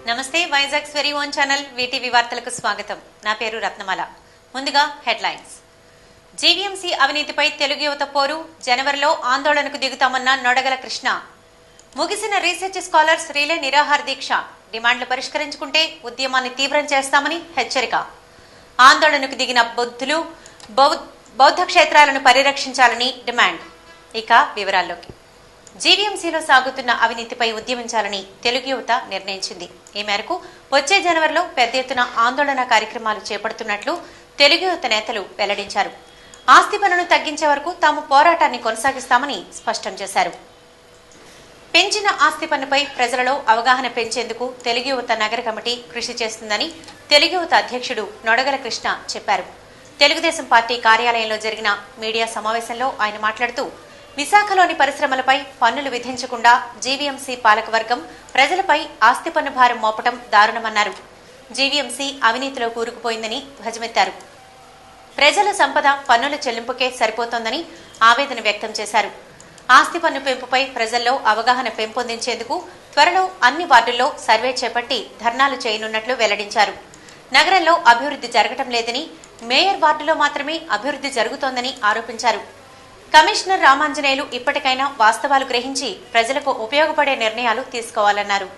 నమస్తే Vizag's very own channel VTV వార్తలకు స్వాగతం. నా పేరు రత్నమాల. ముందుగా హెడ్లైన్స్. జీవీఎంసీ అవినీతిపై తెలుగు యువత పోరు, జనవరిలో ఆందోళనకు దిగుతామన్న నొడగల కృష్ణ. ముగిసిన రీసెర్చ్ స్కాలర్స్ రిలే నిరాహార దీక్ష, డిమాండ్లు పరిష్కరించుకుంటే ఉద్యమాన్ని తీవ్రం చేస్తామని హెచ్చరిక. ఆందోళనకు దిగిన బౌద్ధులు బౌద్ధ క్షేత్రాలను పరిరక్షించాలని డిమాండ్. ఇక వివరాల్లోకి. జీవీఎంసీలో సాగుతున్న అవినీతిపై ఉద్యమించాలని తెలుగు యువత నిర్ణయించింది. ఈ మేరకు వచ్చే జనవరిలో పెద్ద ఎత్తున ఆందోళన కార్యక్రమాలు చేపడుతున్నట్లు తెలుగు యువత నేతలు వెల్లడించారు. ఆస్తి పన్నును తగ్గించే వరకు తాము పోరాటాన్ని కొనసాగిస్తామని స్పష్టం చేశారు. పెంచిన ఆస్తి పన్నుపై ప్రజలలో అవగాహన పెంచేందుకు తెలుగు యువత నగర కమిటీ కృషి చేస్తుందని తెలుగు యువత అధ్యక్షుడు నొడగల కృష్ణ చెప్పారు. తెలుగుదేశం పార్టీ కార్యాలయంలో జరిగిన మీడియా సమావేశంలో ఆయన మాట్లాడుతూ, విశాఖలోని పరిశ్రమలపై పన్నులు విధించకుండా జీవీఎంసీ పాలకవర్గం ప్రజలపై ఆస్తి పన్ను భారం మోపటం దారుణమన్నారు. జీవీఎంసీ అవినీతిలో కూరుకుపోయిందని ధ్వజమెత్తారు. ప్రజల సంపద పన్నుల చెల్లింపుకే సరిపోతోందని ఆవేదన వ్యక్తం చేశారు. ఆస్తి పన్ను పెంపుపై ప్రజల్లో అవగాహన పెంపొందించేందుకు త్వరలో అన్ని వార్డుల్లో సర్వే చేపట్టి ధర్నాలు చేయనున్నట్లు వెల్లడించారు. నగరంలో అభివృద్ధి జరగటం లేదని, మేయర్ వార్డులో మాత్రమే అభివృద్ధి జరుగుతోందని ఆరోపించారు. కమిషనర్ రామాంజనేయులు ఇప్పటికైనా వాస్తవాలు గ్రహించి ప్రజలకు ఉపయోగపడే నిర్ణయాలు తీసుకోవాలన్నారు.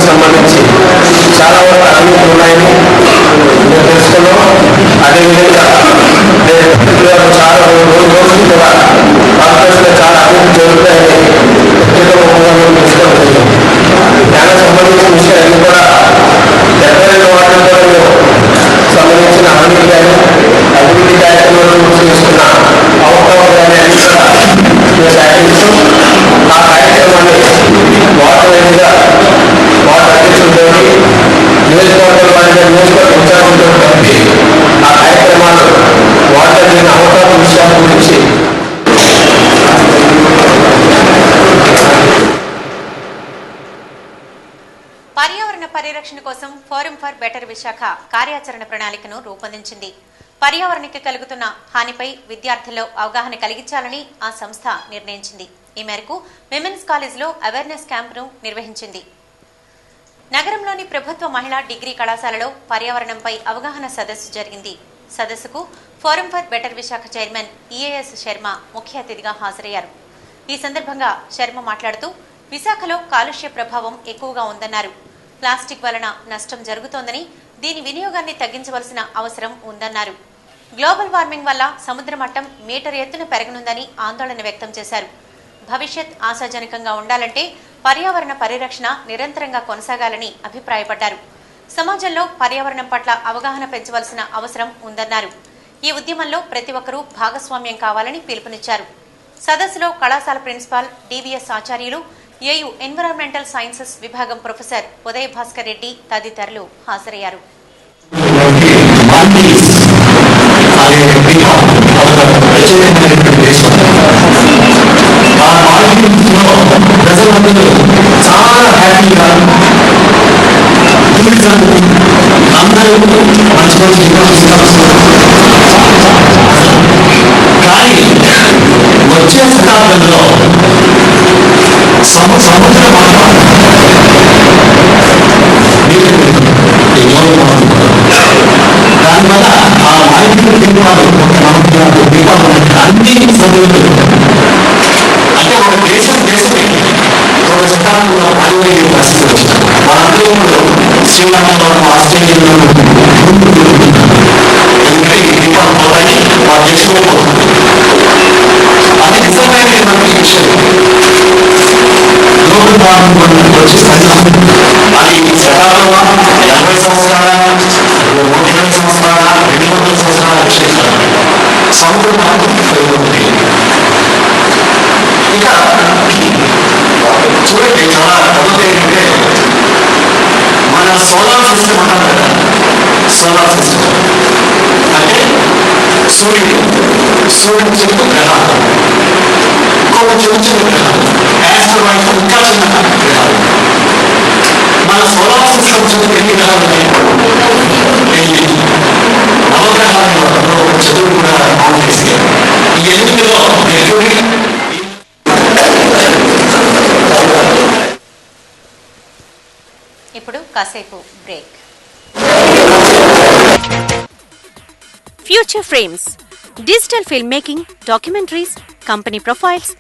సంబంధించి చాలా వరకు అభివృద్ధి ఉన్నాయని మేము తెలుసుకున్నాం. అదేవిధంగా చాలా రోజులు కూడా కార్పొరేషన్లో చాలా అభివృద్ధి జరుగుతాయని వ్యక్తిగతంగా తెలుసుకోవడం. దానికి సంబంధించిన విషయాన్ని కూడా 72 వార్డుల్లో సంబంధించిన అభివృద్ధి కానీ అభివృద్ధి కార్యక్రమాలు చేస్తున్న అవకాశాలు అన్ని కూడా మేము సేకరిస్తూ ఆ కార్యక్రమాన్ని వార్డు వైద్యుగా వార్డు అధ్యక్షులతో నియోజకవర్గ వారిగా నియోజకవర్గ ఇన్ఛార్జీలతో కలిపి ఆ కార్యక్రమాలు వార్డు జరిగిన అవకాశం విషయాల గురించి పర్యావరణ పరిరక్షణ కోసం ఫోరం ఫర్ బెటర్ విశాఖ కార్యాచరణ ప్రణాళికను రూపొందించింది. పర్యావరణానికి కలుగుతున్న హానిపై విద్యార్థుల్లో అవగాహన కలిగించాలని ఆ సంస్థ నిర్ణయించింది. ఈ మేరకు విమెన్స్ కాలేజ్లో అవేర్నెస్ క్యాంపును నిర్వహించింది. నగరంలోని ప్రభుత్వ మహిళా డిగ్రీ కళాశాలలో పర్యావరణంపై అవగాహన సదస్సు జరిగింది. సదస్సుకు forum for better Visakha chairman EAS Sharma ముఖ్య అతిథిగా హాజరయ్యారు. ఈ సందర్భంగా శర్మ మాట్లాడుతూ, విశాఖలో కాలుష్య ప్రభావం ఎక్కువగా ఉందన్నారు. ప్లాస్టిక్ వలన నష్టం జరుగుతోందని, దీని వినియోగాన్ని తగ్గించవలసిన అవసరం ఉందన్నారు. గ్లోబల్ వార్మింగ్ వల్ల సముద్ర మట్టం మీటర్ ఎత్తున పెరగనుందని ఆందోళన వ్యక్తం చేశారు. భవిష్యత్ ఆశాజనకంగా ఉండాలంటే పర్యావరణ పరిరక్షణ నిరంతరంగా కొనసాగాలని అభిప్రాయపడ్డారు. సమాజంలో పర్యావరణం పట్ల అవగాహన పెంచవలసిన అవసరం ఉందన్నారు. ఈ ఉద్యమంలో ప్రతి ఒక్కరూ భాగస్వామ్యం కావాలని పిలుపునిచ్చారు. సదస్సులో కళాశాల ప్రిన్సిపాల్ డివిఎస్ ఆచార్యులు, ఏయు ఎన్విరాన్మెంటల్ సైన్సెస్ విభాగం ప్రొఫెసర్ ఉదయ్ భాస్కర్ రెడ్డి తదితరులు హాజరయ్యారు. ప్రజలందరూ చాలా హ్యాపీగా అందరూ మంచి కానీ వచ్చే శతాబ్దంలో సముద్ర దానివల్ల ఆ వాయువు దీపాలు అన్ని సభ్యులు అంటే ఒక దేశమే ఒక శతాబ్దంలో అనివయ్యే పరిస్థితి వచ్చింది. మనందరూ శ్రీలంకలో ఆస్ట్రేలియాలో ఎందుకంటే ఈ దీపాలు పోతాయి, మా దేశంలో పోతుంది. అది నిజమైనటువంటి విషయం. గ్లోబల్ వార్మింగ్ వచ్చి అది శతాబ్దమా, 80 సంవత్సరాల, 120 సంవత్సరాల, 200 సంవత్సరాల విషయం కాదు. సముద్రం పెరుగుతుంది. సూర్యుడు చుట్టూ గ్రహాలు, ఇంకొక చిన్న గ్రహాలు, యాస్ట్రాయిడ్స్ ఇంకా చిన్న గ్రహాలు. మన సోలార్ సిస్టమ్ చుట్టూ ఎన్ని గ్రహాలు ఉన్నాయి? నవగ్రహాలలో చదువు కూడా కౌంట్ చేశారు. ఈ 8లో మెర్క్యూరీ. ఇప్పుడు కాసేపు break. Future frames, digital film making, documentaries, company profiles,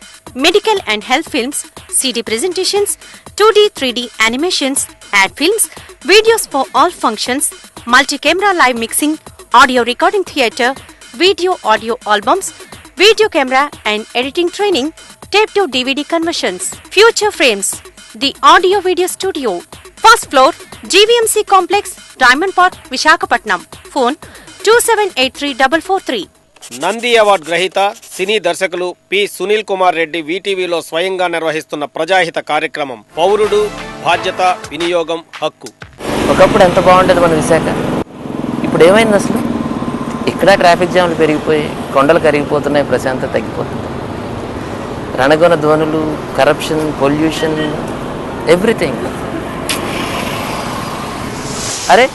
medical and health films, CD presentations, 2D, 3D animations, ad films, videos for all functions, multi-camera live mixing, audio recording theatre, video audio albums, video camera and editing training, tape to DVD conversions. Future Frames, the audio video studio, first floor, GVMC Complex, Diamond Park, Visakhapatnam. Phone 27834443. Nandi award గ్రహీత సినీ దర్శకులు P Sunil Kumar Reddy వీటీవీలో స్వయంగా నిర్వహిస్తున్న ప్రజాహిత కార్యక్రమం పౌరుడు, బాధ్యత, వినియోగం, హక్కు. ఒకప్పుడు ఎంత బాగుండేది మన విశాఖ, ఇప్పుడు ఏమైంది అసలు? ఇక్కడ ట్రాఫిక్ జామ్లు పెరిగిపోయి కొండలు కరిగిపోతున్నాయి, ప్రశాంతత తగ్గిపోతుంది. రణగొన ధ్వనులు, కరప్షన్, పొల్యూషన్, ఎవ్రీథింగ్. అరే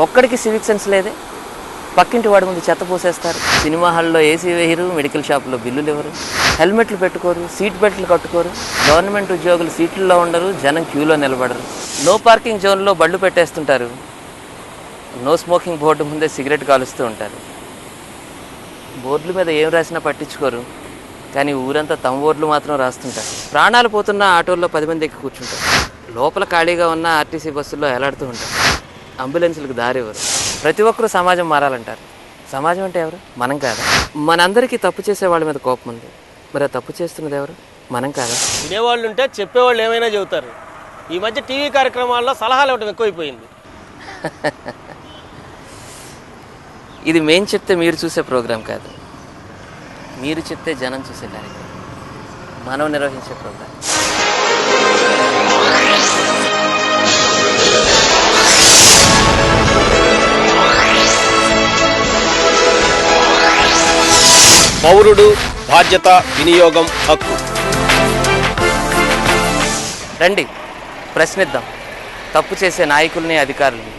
ఒక్కడికి సివిక్ సెన్స్ లేదే. పక్కింటి వాడి ముందు చెత్త పోసేస్తారు. సినిమా హాల్లో ఏసీ వేయరు, మెడికల్ షాప్లో బిల్లులు ఇవ్వరు, హెల్మెట్లు పెట్టుకోరు, సీట్ బెల్ట్లు కట్టుకోరు, గవర్నమెంట్ ఉద్యోగులు సీట్లలో ఉండరు, జనం క్యూలో నిలబడరు. నో పార్కింగ్ జోన్లో బళ్ళు పెట్టేస్తుంటారు, నో స్మోకింగ్ బోర్డు ముందే సిగరెట్ కాలుస్తూ ఉంటారు. బోర్డుల మీద ఏం రాసినా పట్టించుకోరు, కానీ ఊరంతా తమ బోర్డులు మాత్రం రాస్తుంటారు. ప్రాణాలు పోతున్న ఆటోల్లో 10 మంది ఎక్కి కూర్చుంటారు. లోపల ఖాళీగా ఉన్న ఆర్టీసీ బస్సుల్లో ఎలాడుతూ ఉంటారు. అంబులెన్సులకు దారి ఇవ్వరు. ప్రతి ఒక్కరూ సమాజం మారాలంటారు. సమాజం అంటే ఎవరు? మనం కాదా? మనందరికీ తప్పు చేసే వాళ్ళ మీద కోపం ఉంది, మరి ఆ తప్పు చేస్తున్నది ఎవరు? మనం కాదా? వినేవాళ్ళు ఉంటే చెప్పేవాళ్ళు ఏమైనా చెబుతారు. ఈ మధ్య టీవీ కార్యక్రమాల్లో సలహాలు ఇవ్వడం ఎక్కువైపోయింది. ఇది మేం చెప్తే మీరు చూసే ప్రోగ్రాం కాదు, మీరు చెప్తే జనం చూసే కార్యక్రమం, మనం నిర్వహించే ప్రోగ్రాం. పౌరుడు, బాధ్యత, వినియోగం, హక్కు. రండి ప్రశ్నిద్దాం తప్పు చేసే నాయకుల్ని, అధికారుల్ని,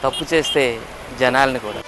తప్పు చేస్తే జనాల్ని కూడా.